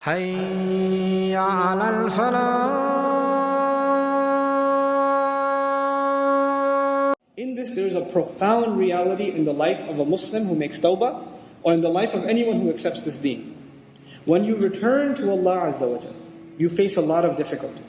حي على الفلاح. In this, there is a profound reality in the life of a Muslim who makes tawbah, or in the life of anyone who accepts this deen. When you return to Allah Azza wa Jal, you face a lot of difficulty.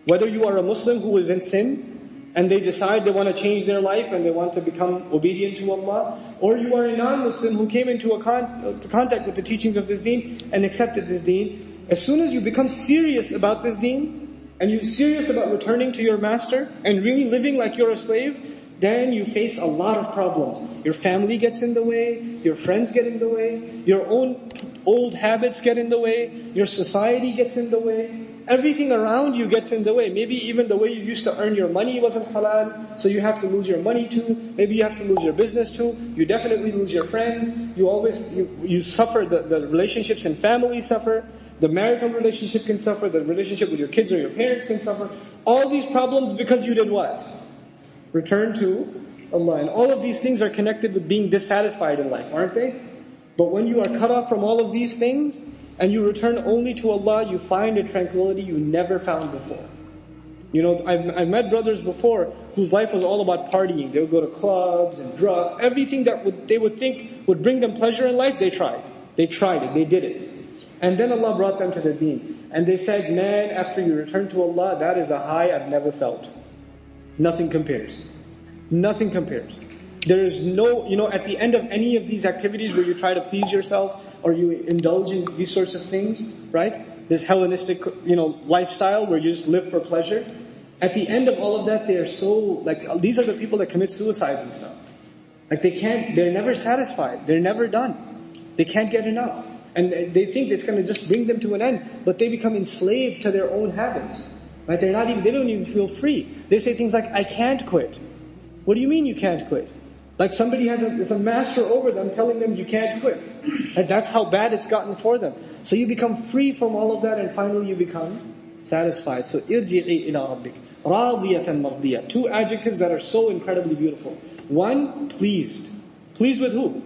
Whether you are a Muslim who is in sin, and they decide they want to change their life and they want to become obedient to Allah, or you are a non-Muslim who came into contact with the teachings of this deen and accepted this deen, as soon as you become serious about this deen, and you're serious about returning to your master, and really living like you're a slave, then you face a lot of problems. Your family gets in the way, your friends get in the way, your own old habits get in the way, your society gets in the way, everything around you gets in the way. Maybe even the way you used to earn your money wasn't halal, so you have to lose your money too. Maybe you have to lose your business too. You definitely lose your friends. You suffer, the relationships in family suffer. The marital relationship can suffer. The relationship with your kids or your parents can suffer. All these problems because you did what? Return to Allah. And all of these things are connected with being dissatisfied in life, aren't they? But when you are cut off from all of these things, and you return only to Allah, you find a tranquility you never found before. You know, I've met brothers before whose life was all about partying. They would go to clubs and drugs. Everything that they would think would bring them pleasure in life, they tried. They tried it, they did it. And then Allah brought them to the deen. And they said, man, after you return to Allah, that is a high I've never felt. Nothing compares. Nothing compares. There is no, at the end of any of these activities where you try to please yourself or you indulge in these sorts of things, right? This Hellenistic, lifestyle where you just live for pleasure. At the end of all of that, they are so, these are the people that commit suicides and stuff. They're never satisfied. They're never done. They can't get enough. And they think it's going to just bring them to an end, but they become enslaved to their own habits. Right? They don't even feel free. They say things like, I can't quit. What do you mean you can't quit? Like somebody there's a master over them telling them you can't quit. And that's how bad it's gotten for them. So you become free from all of that and finally you become satisfied. So irji'i ila rabbik. Radiyatan mardiyah. Two adjectives that are so incredibly beautiful. One, pleased. Pleased with who?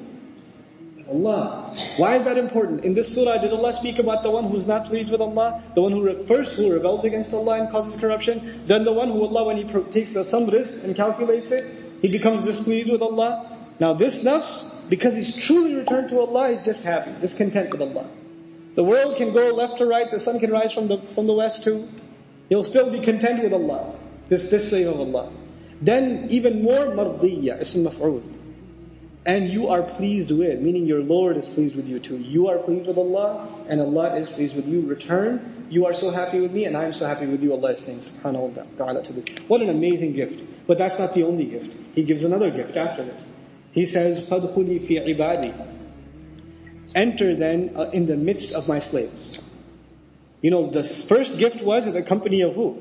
With Allah. Why is that important? In this surah, did Allah speak about the one who's not pleased with Allah? The one who rebels against Allah and causes corruption? Then the one who Allah, when He takes some risk and calculates it, he becomes displeased with Allah. Now this nafs, because he's truly returned to Allah, he's just happy, just content with Allah. The world can go left to right, the sun can rise from the west too. He'll still be content with Allah, this slave of Allah. Then even more mardiyya, ism maf'ul. And you are pleased with, meaning your Lord is pleased with you too. You are pleased with Allah, and Allah is pleased with you. Return, you are so happy with me, and I am so happy with you, Allah is saying, subhanahu wa ta'ala to this. What an amazing gift. But that's not the only gift. He gives another gift after this. He says, فَادْخُلِي فِي عِبَادِي. Enter then in the midst of my slaves. The first gift was in the company of who?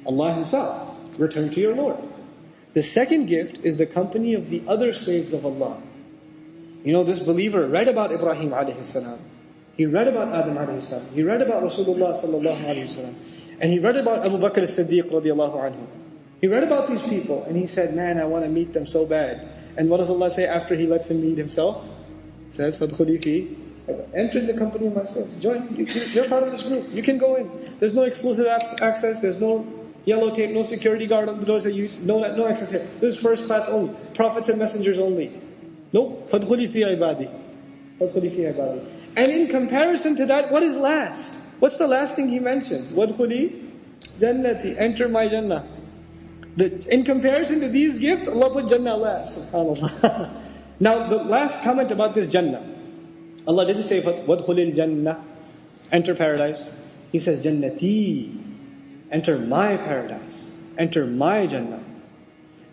Allah Himself. Return to your Lord. The second gift is the company of the other slaves of Allah. This believer read about Ibrahim alayhi salam. He read about Adam alayhi salam. He read about Rasulullah sallallahu alayhi wasallam. And he read about Abu Bakr as-Siddiq radiallahu anhu. He read about these people and he said, man, I want to meet them so bad. And what does Allah say after He lets him meet Himself? He says, فَادْخُلِي فِي. Enter in the company of myself. Join. You're part of this group. You can go in. There's no exclusive access. There's no yellow tape, no security guard on the doors that no access here. This is first class only. Prophets and messengers only. No. فَادْخُلِي فِي عِبَادِي. فَادْخُلِي فِي عِبَادِي. And in comparison to that, what is last? What's the last thing He mentions? وَادْخُلِي جَنَّتِي. Enter my Jannah. In comparison to these gifts, Allah put Jannah last. SubhanAllah. Now, the last comment about this Jannah. Allah didn't say, وَادْخُلِ الْجَنَّةِ. Enter paradise. He says, Jannati. Enter my paradise. Enter my Jannah.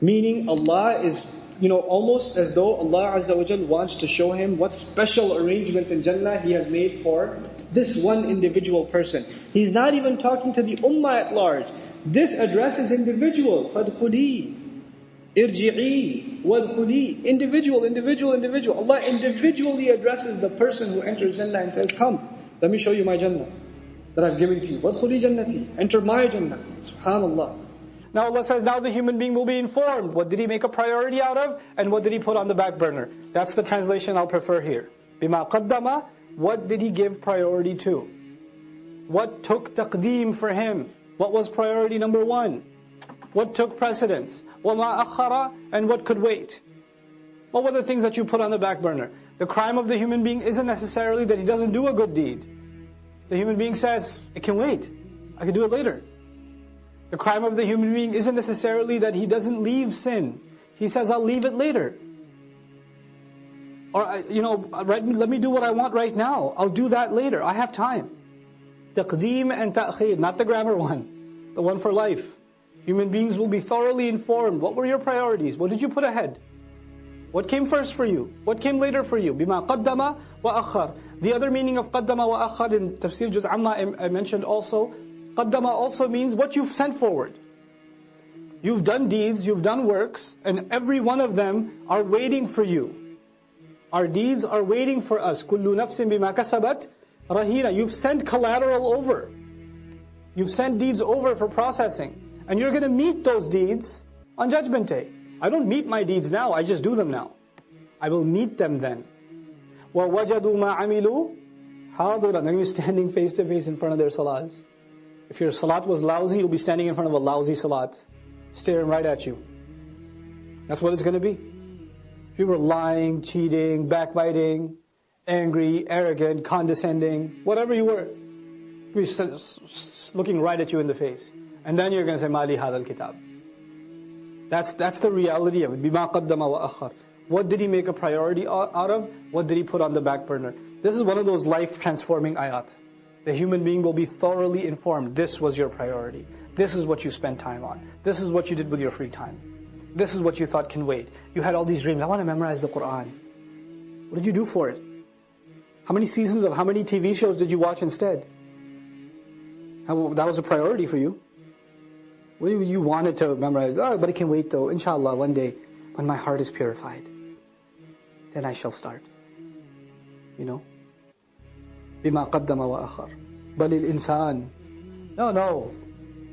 Meaning Allah is, almost as though Allah Azza wa Jal wants to show him what special arrangements in Jannah He has made for this one individual person. He's not even talking to the ummah at large. This address is individual. فَادْخُلِي إِرْجِعِي وَادْخُلِي. Individual. Allah individually addresses the person who enters Jannah and says, come, let me show you my Jannah that I've given to you. وَادْخُلِي جَنَّتِي. Enter my Jannah. SubhanAllah. Now Allah says, now the human being will be informed. What did he make a priority out of? And what did he put on the back burner? That's the translation I'll prefer here. بِمَا قَدَّمَ what did he give priority to? What took taqdeem for him? What was priority number one? What took precedence? وَمَا أَخَّرَ, and what could wait? What were the things that you put on the back burner? The crime of the human being isn't necessarily that he doesn't do a good deed. The human being says, it can wait. I can do it later. The crime of the human being isn't necessarily that he doesn't leave sin. He says, I'll leave it later. Or, let me do what I want right now. I'll do that later. I have time. Taqdeem and ta'khir, not the grammar one. The one for life. Human beings will be thoroughly informed. What were your priorities? What did you put ahead? What came first for you? What came later for you? بِمَا قَدَّمَ وَأَخَّرَ. The other meaning of قَدَّمَ وَأَخَّرَ in Tafsir Juz Amma I mentioned also, قَدَّمَ also means what you've sent forward. You've done deeds, you've done works, and every one of them are waiting for you. Our deeds are waiting for us. كُلُّ نَفْسٍ بِمَا كَسَبَتْ رَهِينَ. You've sent collateral over. You've sent deeds over for processing. And you're going to meet those deeds on Judgment Day. I don't meet my deeds now, I just do them now. I will meet them then. وَوَجَدُوا مَا عَمِلُوا حَاضِرًا. Then you're standing face to face in front of their salats. If your salat was lousy, you'll be standing in front of a lousy salat, staring right at you. That's what it's going to be. If you were lying, cheating, backbiting, angry, arrogant, condescending, whatever you were, he's looking right at you in the face. And then you're going to say, Mali hadal kitab. That's the reality of it. Bima qaddama wa akhar. What did he make a priority out of? What did he put on the back burner? This is one of those life-transforming ayat. The human being will be thoroughly informed. This was your priority. This is what you spent time on. This is what you did with your free time. This is what you thought can wait. You had all these dreams. I want to memorize the Qur'an. What did you do for it? How many seasons of how many TV shows did you watch instead? That was a priority for you. You wanted to memorize, but it can wait though. Inshallah, one day, when my heart is purified, then I shall start. بِمَا قَدَّمَ وَأَخَرَ بَلِ الْإِنسَانِ. No.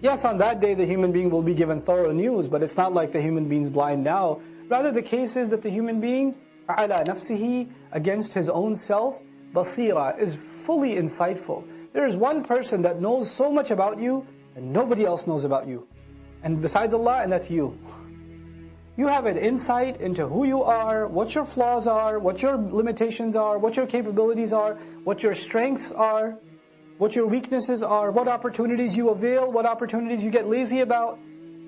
Yes, on that day the human being will be given thorough news, but it's not like the human being's blind now. Rather, the case is that the human being, عَلَى نَفْسِهِ, against his own self, basira, is fully insightful. There is one person that knows so much about you, and nobody else knows about you. And besides Allah, and that's you. You have an insight into who you are, what your flaws are, what your limitations are, what your capabilities are, what your strengths are, what your weaknesses are, what opportunities you avail, what opportunities you get lazy about.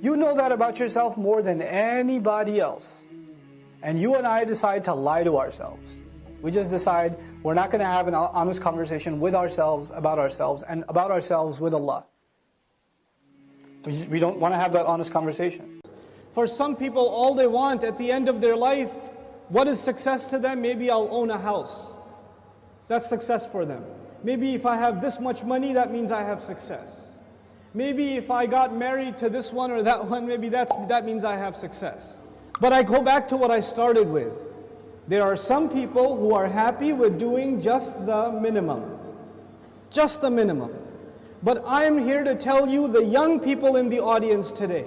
You know that about yourself more than anybody else. And you and I decide to lie to ourselves. We just decide we're not going to have an honest conversation with ourselves, and about ourselves with Allah. We don't want to have that honest conversation. For some people, all they want at the end of their life, what is success to them? Maybe I'll own a house. That's success for them. Maybe if I have this much money, that means I have success. Maybe if I got married to this one or that one, maybe that means I have success. But I go back to what I started with. There are some people who are happy with doing just the minimum. Just the minimum. But I'm here to tell you, the young people in the audience today,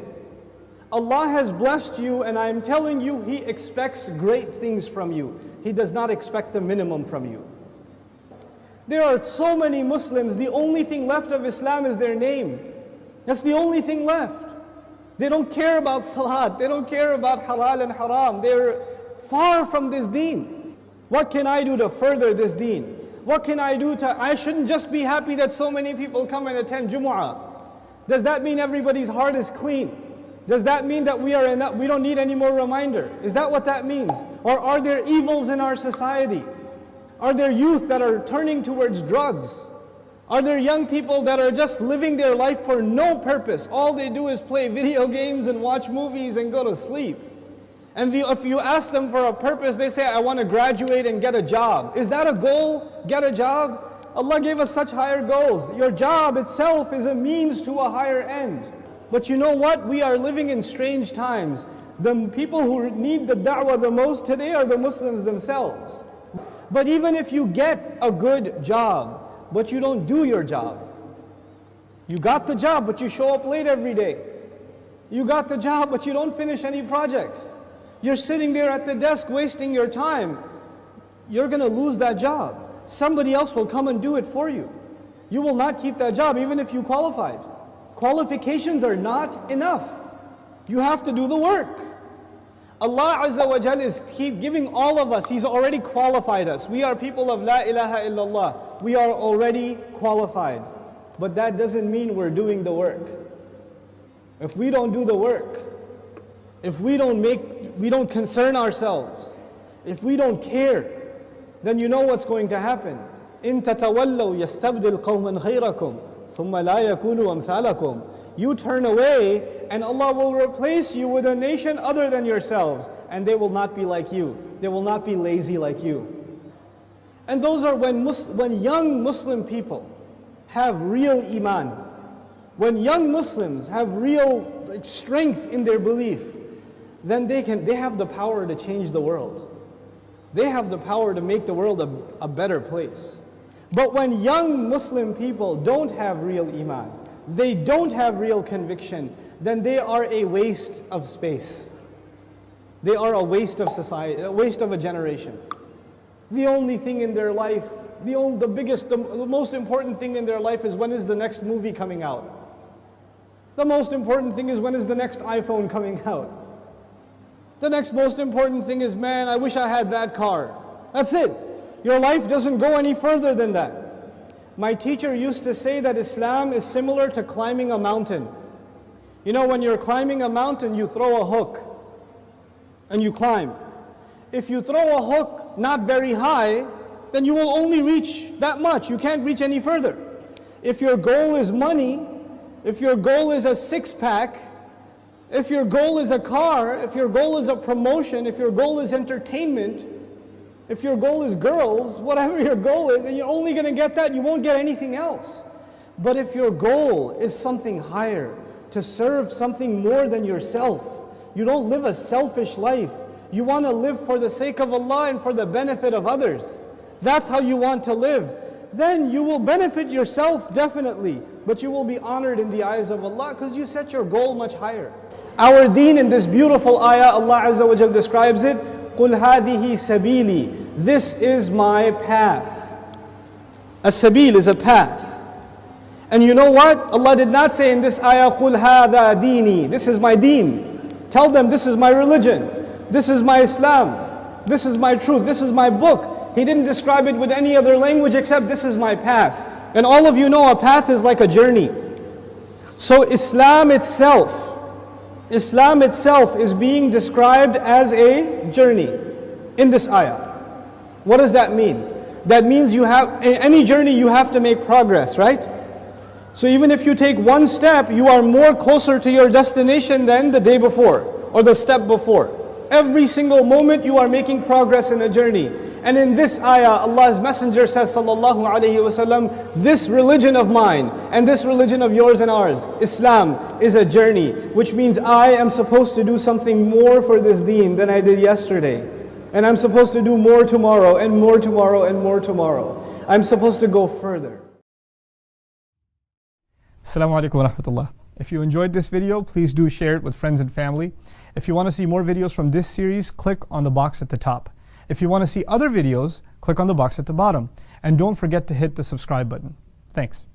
Allah has blessed you, and I'm telling you, He expects great things from you. He does not expect the minimum from you. There are so many Muslims, the only thing left of Islam is their name. That's the only thing left. They don't care about salat, they don't care about halal and haram. They're far from this deen. What can I do to further this deen? What can I do I shouldn't just be happy that so many people come and attend Jumu'ah. Does that mean everybody's heart is clean? Does that mean that we don't need any more reminder? Is that what that means? Or are there evils in our society? Are there youth that are turning towards drugs? Are there young people that are just living their life for no purpose? All they do is play video games and watch movies and go to sleep. And if you ask them for a purpose, they say, I want to graduate and get a job. Is that a goal? Get a job? Allah gave us such higher goals. Your job itself is a means to a higher end. But you know what? We are living in strange times. The people who need the da'wah the most today are the Muslims themselves. But even if you get a good job, but you don't do your job. You got the job, but you show up late every day. You got the job, but you don't finish any projects. You're sitting there at the desk wasting your time. You're going to lose that job. somebody else will come and do it for you. You will not keep that job even if you qualified. Qualifications are not enough. You have to do the work. Allah Azza wa Jal is keep giving all of us, He's already qualified us. We are people of La ilaha illallah. We are already qualified. But that doesn't mean we're doing the work. If we don't do the work, if we don't concern ourselves, if we don't care, then you know what's going to happen. إِن تَتَوَلَّوْا يَسْتَبْدِلْ قَوْمًا غَيْرَكُمْ ثُمَّ لَا يَكُونُوا أَمْثَالَكُمْ. You turn away and Allah will replace you with a nation other than yourselves, and they will not be like you. They will not be lazy like you. And those are when young Muslim people have real iman, when young Muslims have real strength in their belief, then they have the power to change the world. They have the power to make the world a better place. But when young Muslim people don't have real iman, they don't have real conviction, then they are a waste of space. They are a waste of society, a waste of a generation. The only thing in their life, the most important thing in their life is when is the next movie coming out. The most important thing is when is the next iPhone coming out. The next most important thing is, man, I wish I had that car. That's it. Your life doesn't go any further than that. My teacher used to say that Islam is similar to climbing a mountain. You know, when you're climbing a mountain, you throw a hook and you climb. If you throw a hook not very high, then you will only reach that much. You can't reach any further. If your goal is money, if your goal is a six-pack, if your goal is a car, if your goal is a promotion, if your goal is entertainment, if your goal is girls, whatever your goal is, then you're only going to get that, you won't get anything else. But if your goal is something higher, to serve something more than yourself, you don't live a selfish life, you want to live for the sake of Allah and for the benefit of others, that's how you want to live, then you will benefit yourself definitely, but you will be honored in the eyes of Allah because you set your goal much higher. Our deen in this beautiful ayah, Allah Azza wa Jal describes it, قُلْ هَذِهِ سَبِيلِي. This is my path. A sabil is a path. And you know what? Allah did not say in this ayah, قُلْ هَذَا دِينِي. This is my deen. Tell them this is my religion. This is my Islam. This is my truth. This is my book. He didn't describe it with any other language except this is my path. And all of you know a path is like a journey. So Islam itself is being described as a journey in this ayah. What does that mean? That means in any journey you have to make progress, right? So even if you take one step, you are more closer to your destination than the day before or the step before. Every single moment you are making progress in a journey. And in this ayah, Allah's Messenger says, sallallahu alayhi wasallam, this religion of mine and this religion of yours and ours, Islam, is a journey, which means I am supposed to do something more for this deen than I did yesterday. And I'm supposed to do more tomorrow and more tomorrow and more tomorrow. I'm supposed to go further. Assalamu alaikum wa rahmatullah. If you enjoyed this video, please do share it with friends and family. If you want to see more videos from this series, click on the box at the top. If you want to see other videos, click on the box at the bottom. And don't forget to hit the subscribe button. Thanks.